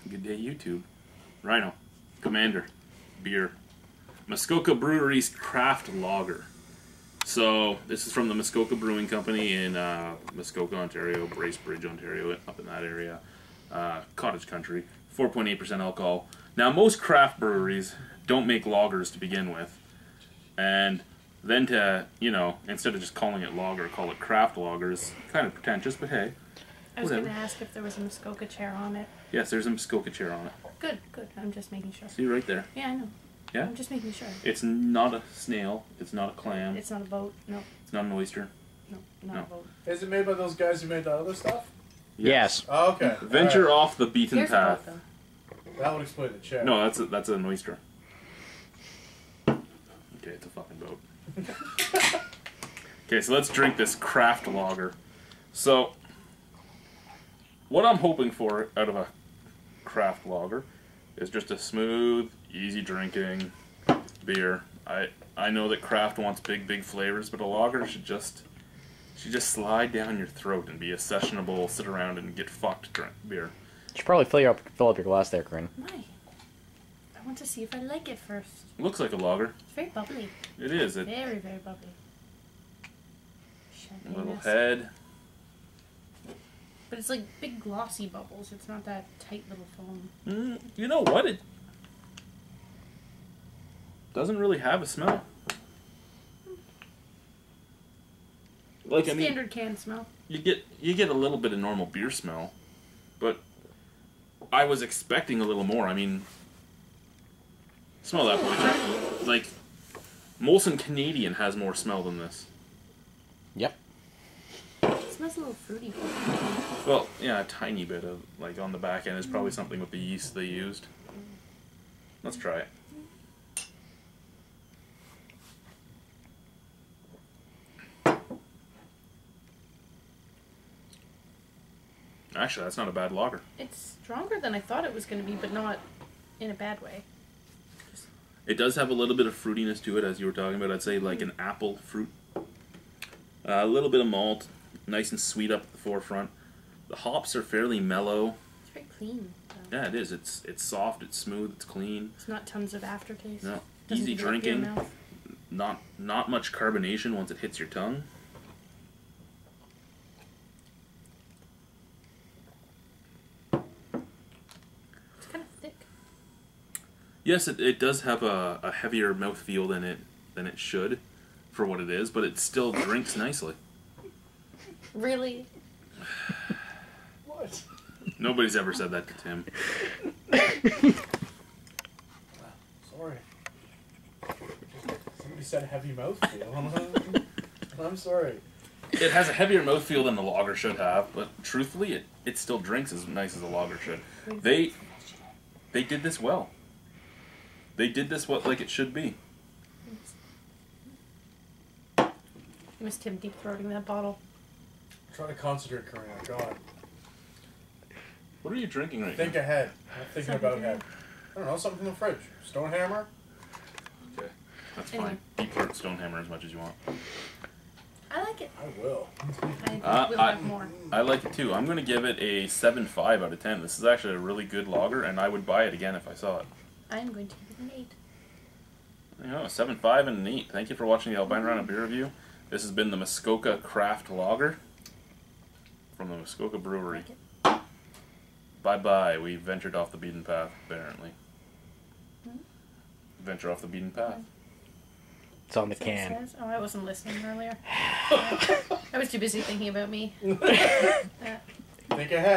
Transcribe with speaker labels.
Speaker 1: Good day, YouTube. Rhino. Commander. Beer. Muskoka Breweries Craft Lager. So, this is from the Muskoka Brewing Company in Muskoka, Ontario, Bracebridge, Ontario, up in that area. Cottage country. 4.8% alcohol. Now, most craft breweries don't make lagers to begin with. And then to, you know, instead of just calling it lager, call it craft lagers. Kind of pretentious, but hey.
Speaker 2: I was going to ask if there was a Muskoka chair on it.
Speaker 1: Yes, there's a Muskoka chair on it.
Speaker 2: Good, good. I'm just making sure.
Speaker 1: See right there.
Speaker 2: Yeah, I know.
Speaker 1: Yeah?
Speaker 2: I'm just making sure.
Speaker 1: It's not a snail. It's not a clam.
Speaker 2: It's not a boat. No.
Speaker 1: It's not an oyster.
Speaker 2: No, not a boat.
Speaker 3: Is it made by those guys who made the other stuff?
Speaker 4: Yes.
Speaker 3: Oh, okay.
Speaker 1: Venture off the beaten
Speaker 2: Here's
Speaker 1: path.
Speaker 2: a boat, though.
Speaker 3: That would explain the chair.
Speaker 1: No, that's an oyster. Okay, it's a fucking boat. Okay, so let's drink this craft lager. So, what I'm hoping for out of a craft lager is just a smooth, easy drinking beer. I know that craft wants big flavors, but a lager should just slide down your throat and be a sessionable, sit around and get fucked drink beer.
Speaker 4: You should probably fill up your glass there, Corinne.
Speaker 2: Why? I want to see if I like it first.
Speaker 1: Looks like a lager.
Speaker 2: It's very bubbly.
Speaker 1: It is.
Speaker 2: Very, very bubbly.
Speaker 1: A little head.
Speaker 2: But it's like big glossy bubbles. It's not that tight little foam.
Speaker 1: You know what? It doesn't really have a smell. Like
Speaker 2: Standard can smell.
Speaker 1: You get a little bit of normal beer smell, but I was expecting a little more. I mean, smell that boy. Like Molson Canadian has more smell than this.
Speaker 4: Yep.
Speaker 2: It smells a little fruity.
Speaker 1: Well, yeah, a tiny bit of, like, on the back end is probably something with the yeast they used. Let's try it. Actually, that's not a bad lager.
Speaker 2: It's stronger than I thought it was going to be, but not in a bad way.
Speaker 1: It does have a little bit of fruitiness to it, as you were talking about. I'd say like an apple fruit. A little bit of malt, nice and sweet up at the forefront. The hops are fairly mellow.
Speaker 2: It's very clean, though.
Speaker 1: Yeah, it is. It's soft, it's smooth, it's clean.
Speaker 2: It's not tons of aftertaste.
Speaker 1: No,
Speaker 2: Doesn't
Speaker 1: easy
Speaker 2: give it up your
Speaker 1: drinking.
Speaker 2: mouth.
Speaker 1: Not much carbonation once it hits your tongue.
Speaker 2: It's kind of thick.
Speaker 1: Yes, it does have a heavier mouthfeel than it should for what it is, but it still drinks nicely.
Speaker 2: Really?
Speaker 3: What?
Speaker 1: Nobody's ever said that to Tim.
Speaker 3: Sorry. Somebody said heavy mouthfeel. I'm sorry.
Speaker 1: It has a heavier mouthfeel than the lager should have, but truthfully, it still drinks as nice as a lager should. They did this well. They did this like it should be.
Speaker 2: You missed him deep throating that bottle.
Speaker 3: Try to concentrate, Corinne. God.
Speaker 1: What are you drinking right
Speaker 3: Think
Speaker 1: now?
Speaker 3: ahead. I'm not thinking about ahead. I don't know, something from the fridge. Stonehammer?
Speaker 1: Okay, that's fine. Deep throat Stonehammer as much as you want.
Speaker 2: I like it.
Speaker 3: I will.
Speaker 2: I will have more.
Speaker 1: I like it too. I'm going to give it a 7.5 out of 10. This is actually a really good lager, and I would buy it again if I saw it.
Speaker 2: I'm going to give it an 8.
Speaker 1: You know, a 7.5 and an 8. Thank you for watching the Albino Rhino Beer Review. This has been the Muskoka Craft Lager from the Muskoka Brewery. Bye-bye. We ventured off the beaten path, apparently. Venture off the beaten path.
Speaker 4: It's on the
Speaker 2: Is that what it
Speaker 4: can.
Speaker 2: says? Oh, I wasn't listening earlier. I was too busy thinking about me.
Speaker 3: Think ahead.